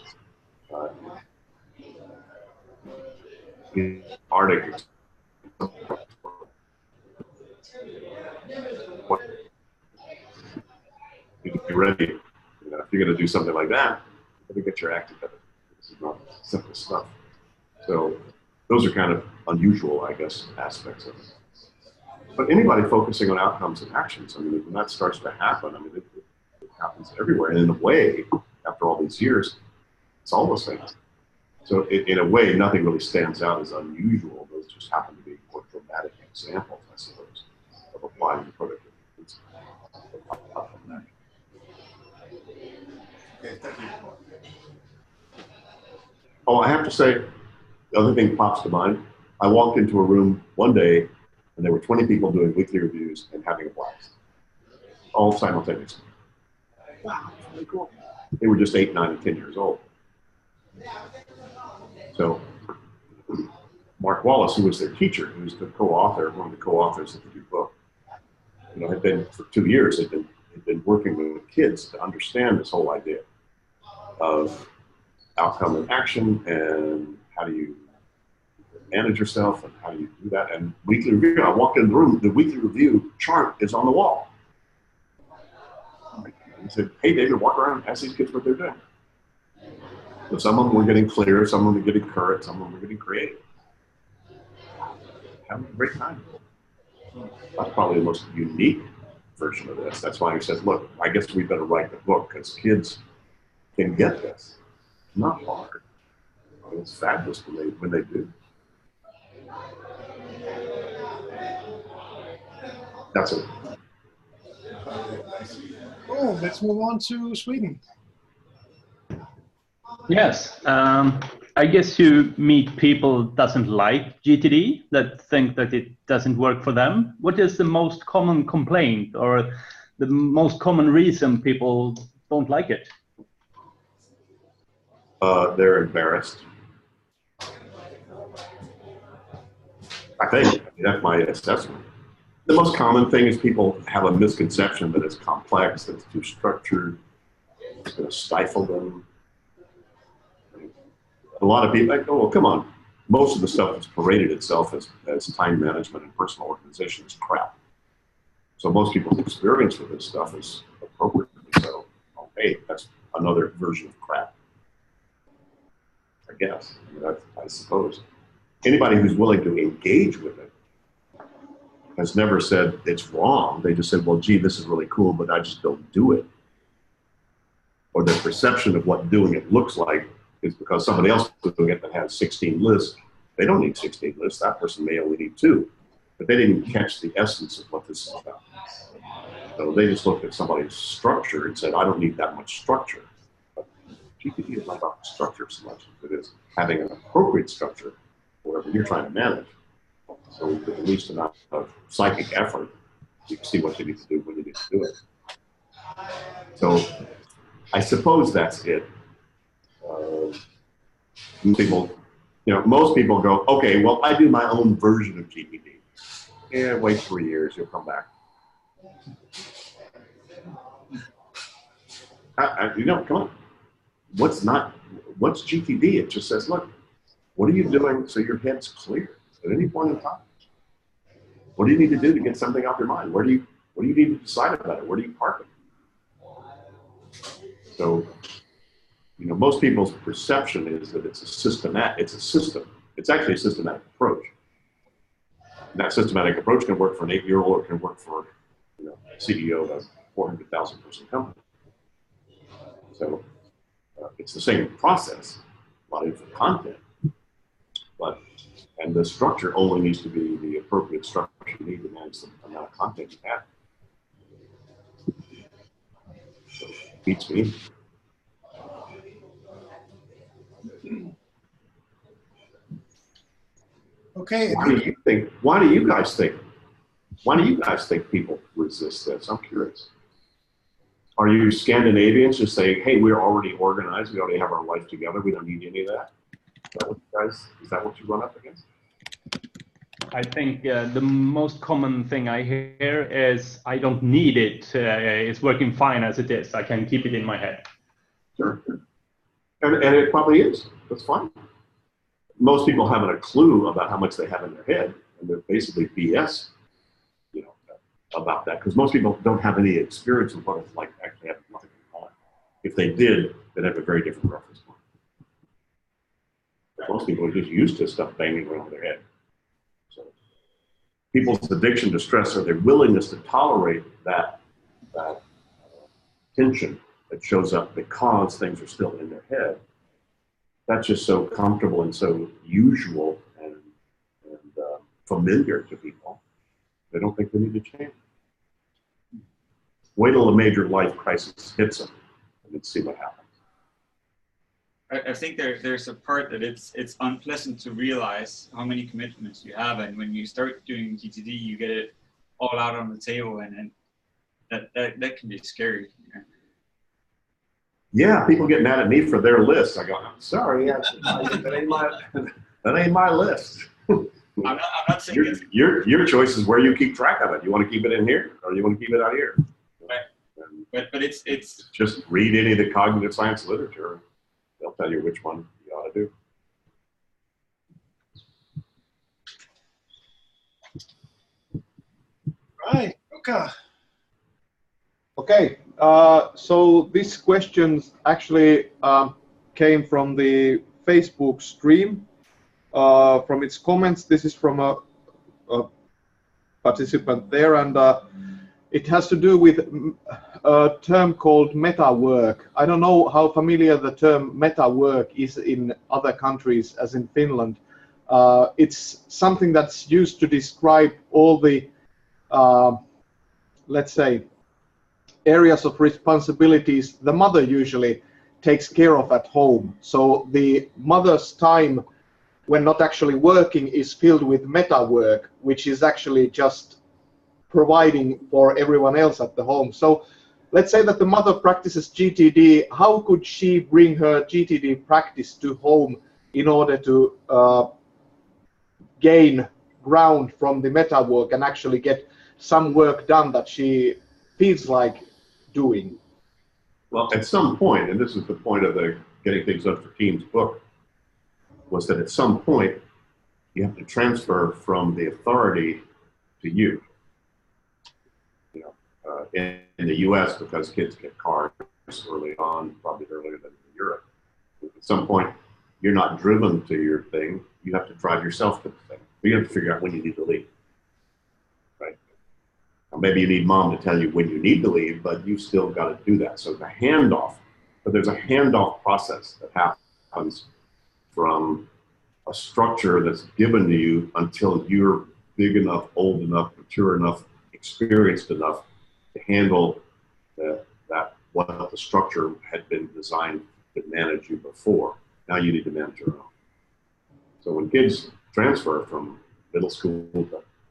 Arctic. You can be ready. If you're going to do something like that, you better get your act together. This is not simple stuff. So those are kind of unusual, I guess, aspects of it. But anybody focusing on outcomes and actions, I mean, when that starts to happen, I mean, it happens everywhere. And in a way, after all these years, it's all the same. So in a way, nothing really stands out as unusual. Those just happen to be more dramatic examples, I suppose, of applying the productivity. Okay, thank you. Oh, I have to say, the other thing pops to mind. I walked into a room one day, and there were 20 people doing weekly reviews and having a blast, all simultaneously. Wow, that's really cool. They were just 8, 9, and 10 years old. So Mark Wallace, who was their teacher, who was the co-author, one of the co-authors of the new book, had been for 2 years, had been working with kids to understand this whole idea of outcome and action and how do you manage yourself and how do you do that. And weekly review, I walked in the room, the weekly review chart is on the wall. He said, hey, David, walk around and ask these kids what they're doing. So some of them were getting clear, some of them were getting current, some of them were getting creative. Having a great time. That's probably the most unique version of this. That's why I said, look, I guess we better write the book because kids can get this. It's not hard. It's fabulous when they do. That's it. Oh, let's move on to Sweden. Yes, I guess you meet people doesn't like GTD, that think that it doesn't work for them. What is the most common complaint or the most common reason people don't like it? They're embarrassed. I think that's my assessment. The most common thing is people have a misconception that it's complex, that it's too structured, it's going to stifle them. A lot of people, like, oh, well, come on. Most of the stuff that's paraded itself as time management and personal organization is crap. So most people's experience with this stuff is appropriate. So, oh, hey, that's another version of crap. I guess, I suppose. Anybody who's willing to engage with it has never said it's wrong. They just said, well, gee, this is really cool, but I just don't do it. or their perception of what doing it looks like is because somebody else is doing it that has 16 lists. They don't need 16 lists. That person may only need 2, but they didn't catch the essence of what this is about. So they just looked at somebody's structure and said, I don't need that much structure. But GTD is not about structure so much as it is having an appropriate structure for whatever you're trying to manage. So with the least amount of psychic effort, you can see what you need to do when you need to do it. So I suppose that's it. Most people go, okay, well, I do my own version of GTD. Yeah, wait 3 years, you'll come back. Come on. What's GTD? It just says, look, what are you doing so your head's clear at any point in time? What do you need to do to get something off your mind? What do you need to decide about it? Where do you park it? So, most people's perception is that it's a system. It's actually a systematic approach. And that systematic approach can work for an 8-year-old or it can work for a CEO of a 400,000 person company. So it's the same process, a lot of different content, and the structure only needs to be the appropriate structure you need to manage the amount of content you have. So it beats me. Okay. Why do you guys think people resist this? I'm curious. Are you Scandinavians just saying, hey, we're already organized, we already have our life together, we don't need any of that? Is that what you run up against? I think the most common thing I hear is, I don't need it. It's working fine as it is. I can keep it in my head. Sure. And it probably is. That's fine. Most people haven't a clue about how much they have in their head, and they're basically BS, about that, because most people don't have any experience of what it's like to actually have nothing in mind. If they did, they'd have a very different reference point. Most people are just used to stuff banging around their head. So people's addiction to stress, or their willingness to tolerate that tension that shows up because things are still in their head, that's just so comfortable and so usual and familiar to people. They don't think they need to change. Wait till a major life crisis hits them and then see what happens. I think there's a part that it's unpleasant to realize how many commitments you have, and when you start doing GTD, you get it all out on the table, and that can be scary. Yeah, people get mad at me for their list. I go, I'm sorry, that ain't my list. I'm not saying your choice is where you keep track of it. You want to keep it in here, or you want to keep it out here? Right. But it's just read any of the cognitive science literature. They'll tell you which one you ought to do. Right. Okay. Okay. So this question actually came from the Facebook stream. From its comments, this is from a participant there, and it has to do with a term called meta work. I don't know how familiar the term meta work is in other countries, as in Finland. It's something that's used to describe all the, let's say, areas of responsibilities the mother usually takes care of at home. So the mother's time when not actually working is filled with meta work, which is actually just providing for everyone else at the home. So let's say that the mother practices GTD. How could she bring her GTD practice to home in order to gain ground from the meta work and actually get some work done that she feels like doing? Well, at some point, and this is the point of the Getting Things Done for Teams book, was that at some point you have to transfer from the authority to you. In the U.S., because kids get cars early on, probably earlier than in Europe. At some point, you're not driven to your thing. You have to drive yourself to the thing. You have to figure out when you need to leave. Right? Now, maybe you need mom to tell you when you need to leave, but you still got to do that. So the handoff But there's a handoff process that happens from a structure that's given to you until you're big enough, old enough, mature enough, experienced enough to handle what the structure had been designed to manage you before. Now you need to manage your own. So when kids transfer from middle school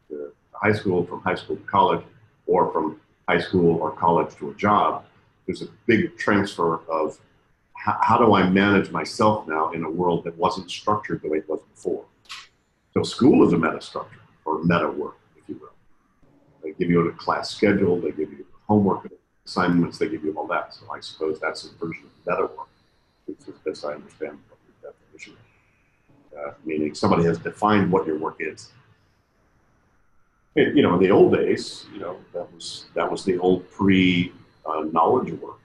to high school, from high school to college, or from high school or college to a job, there's a big transfer of how do I manage myself now in a world that wasn't structured the way it was before. So school is a meta structure, or meta work, if you will. They give you a class schedule, they give you homework assignments, they give you all that. So I suppose that's a version of meta work, which is best I understand the definition. Meaning somebody has defined what your work is. And, you know, in the old days, you know, that was the old pre-knowledge work.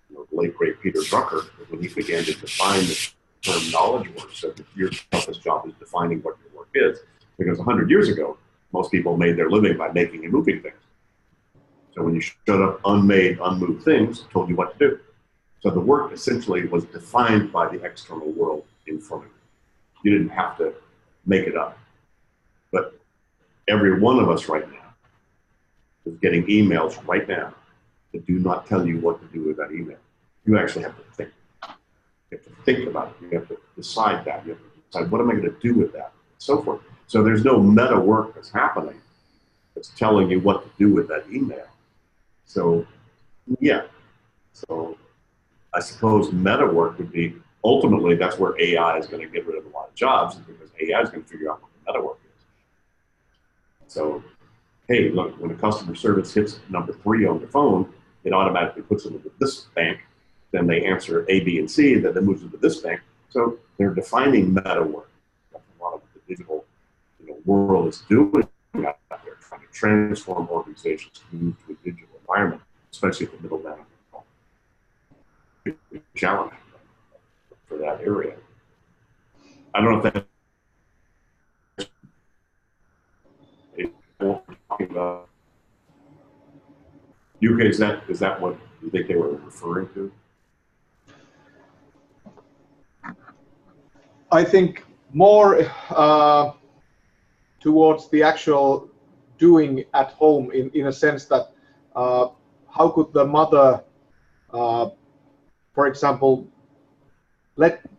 You know, the late great Peter Drucker, when he began to define the term knowledge work, said that your toughest job is defining what your work is. Because 100 years ago, most people made their living by making and moving things. So when you showed up unmade, unmoved things, it told you what to do. So the work essentially was defined by the external world in front of you. You didn't have to make it up. But every one of us right now is getting emails right now that do not tell you what to do with that email. You actually have to think. You have to think about it. You have to decide that. You have to decide, what am I going to do with that? And so forth. So there's no meta work that's happening that's telling you what to do with that email. So, yeah. So I suppose meta work would be, ultimately, that's where AI is going to get rid of a lot of jobs, because AI is going to figure out what the meta work is. So, hey, look, when a customer service hits number 3 on the phone, it automatically puts them into this bank. Then they answer A, B, and C, then it moves into this bank. So they're defining meta work. That's a lot of the digital world is doing out there, trying to transform organizations to move to a digital environment, especially at the middle management. Big challenge for that area. I don't know if that's what we're talking about. UK, is that what you think they were referring to? I think more towards the actual doing at home, in a sense that how could the mother, for example,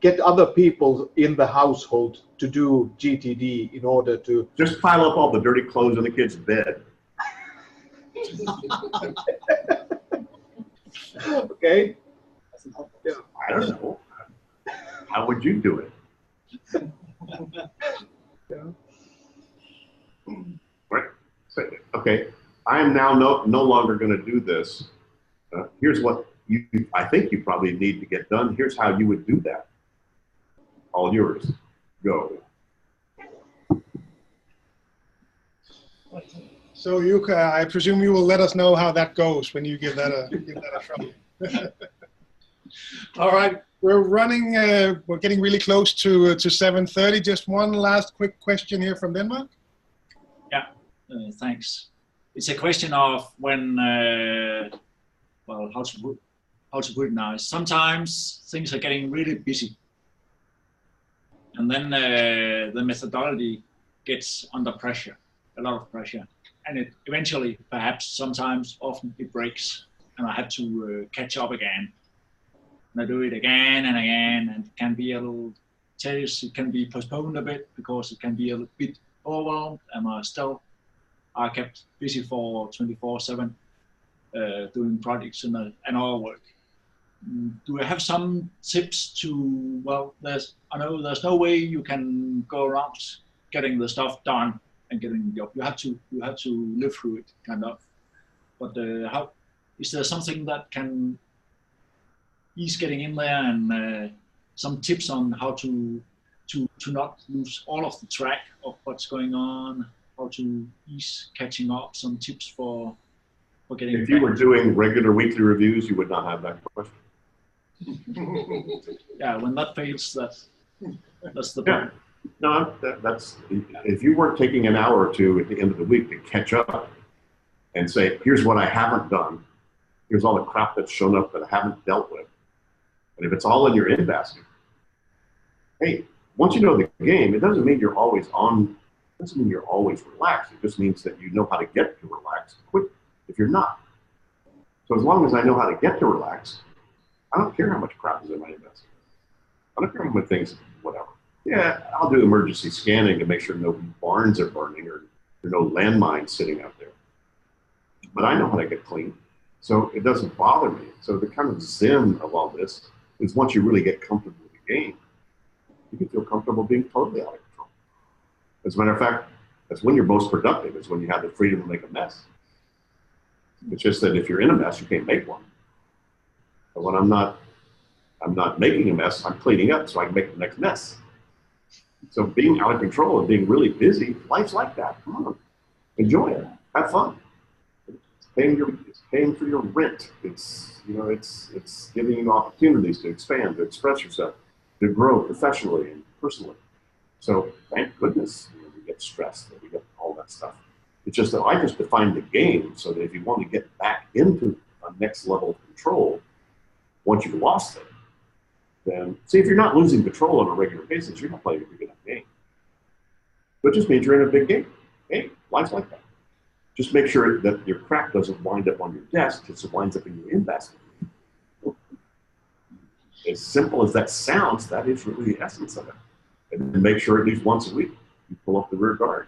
get other people in the household to do GTD in order to just pile up all the dirty clothes in the kid's bed. Okay. Yeah. I don't know. How would you do it? Yeah. Right. So, okay. I am now no longer going to do this. Here's what I think you probably need to get done. Here's how you would do that. All yours. Go. So Yuka, I presume you will let us know how that goes when you give that a try. All right, we're running. We're getting really close to 7:30. Just one last quick question here from Denmark. Yeah, thanks. It's a question of when, well, how to put it now. Sometimes things are getting really busy, and then the methodology gets under pressure, a lot of pressure, and it eventually, perhaps, sometimes, often, it breaks, and I have to catch up again. And I do it again and again, and it can be a little tedious. It can be postponed a bit because it can be a little bit overwhelmed, and I kept busy for 24/7 doing projects and other work. Do I have some tips to, well, I know there's no way you can go around getting the stuff done and getting the job. You have to live through it, kind of. But how is there something that can ease getting in there, and some tips on how to not lose all of the track of what's going on, how to ease catching up, some tips for getting. If you were doing regular weekly reviews, you would not have that question. Yeah, when that fails, that's the problem. No, that's if you weren't taking an hour or two at the end of the week to catch up and say, here's what I haven't done, here's all the crap that's shown up that I haven't dealt with, And if it's all in your in basket, hey, once you know the game, it doesn't mean you're always on, it doesn't mean you're always relaxed. It just means that you know how to get to relax quick if you're not. So as long as I know how to get to relax, I don't care how much crap is in my in basket. I don't care how many things, whatever. Yeah, I'll do emergency scanning to make sure no barns are burning or there are no landmines sitting out there. But I know how to get clean, so it doesn't bother me. So the kind of zen of all this is once you really get comfortable with the game, you can feel comfortable being totally out of control. As a matter of fact, that's when you're most productive, is when you have the freedom to make a mess. It's just that if you're in a mess, you can't make one. But when I'm not making a mess, I'm cleaning up so I can make the next mess. So being out of control and being really busy, life's like that. Come on, enjoy it, have fun. It's paying for your rent. It's giving you opportunities to expand, to express yourself, to grow professionally and personally. So thank goodness we get stressed, that we get all that stuff. It's just that I just defined the game so that if you want to get back into a next level of control, once you've lost it, then see, if you're not losing control on a regular basis, you're not playing a big enough game. But it just means you're in a big game. Hey, life's like that. Just make sure that your crap doesn't wind up on your desk, it winds up in your in basket. As simple as that sounds, that is really the essence of it. And then make sure at least once a week you pull up the rear guard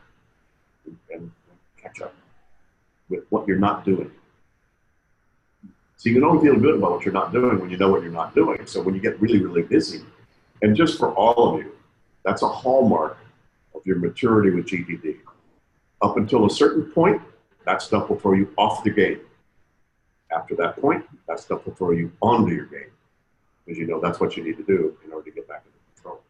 and catch up with what you're not doing. So you can only feel good about what you're not doing when you know what you're not doing. So when you get really, really busy, and just for all of you, that's a hallmark of your maturity with GTD. Up until a certain point, that stuff will throw you off the game. After that point, that stuff will throw you onto your game, because you know that's what you need to do in order to get back into control.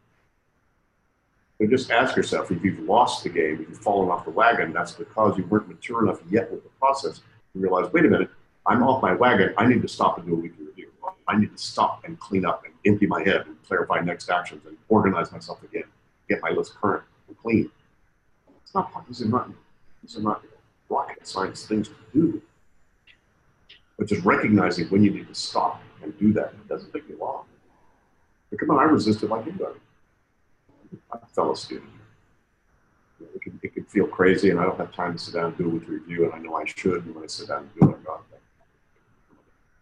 So just ask yourself, if you've lost the game, if you've fallen off the wagon, that's because you weren't mature enough yet with the process to realize, wait a minute, I'm off my wagon, I need to stop and do a weekly review. I need to stop and clean up and empty my head and clarify next actions and organize myself again, get my list current and clean. These are not rocket science things to do. But just recognizing when you need to stop and do that, it doesn't take you long. But come on, I resisted like anybody. I'm a fellow student. It can feel crazy, and I don't have time to sit down and do a weekly review, and I know I should, and when I sit down and do it, I'm gone.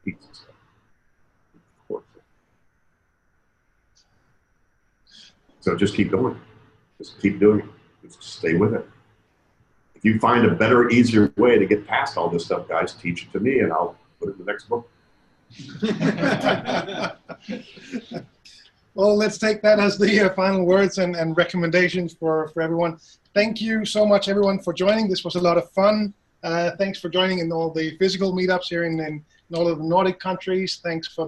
Of course. So just keep going. Just keep doing it. Just stay with it. If you find a better, easier way to get past all this stuff, guys, teach it to me, and I'll put it in the next book. Well, let's take that as the final words and recommendations for everyone. Thank you so much, everyone, for joining. This was a lot of fun. Thanks for joining in all the physical meetups here in all of the Nordic countries. Thanks to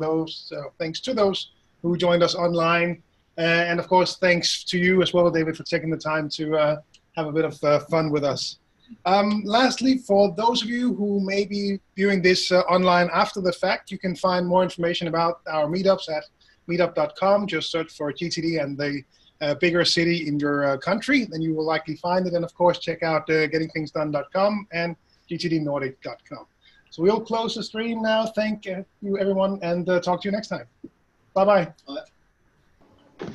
those who joined us online. And of course, thanks to you as well, David, for taking the time to have a bit of fun with us. Lastly, for those of you who may be viewing this online after the fact, you can find more information about our meetups at meetup.com. Just search for GTD and the bigger city in your country, then you will likely find it. And of course, check out gettingthingsdone.com and gtdnordic.com. So we'll close the stream now. Thank you, everyone, and talk to you next time. Bye-bye. Bye.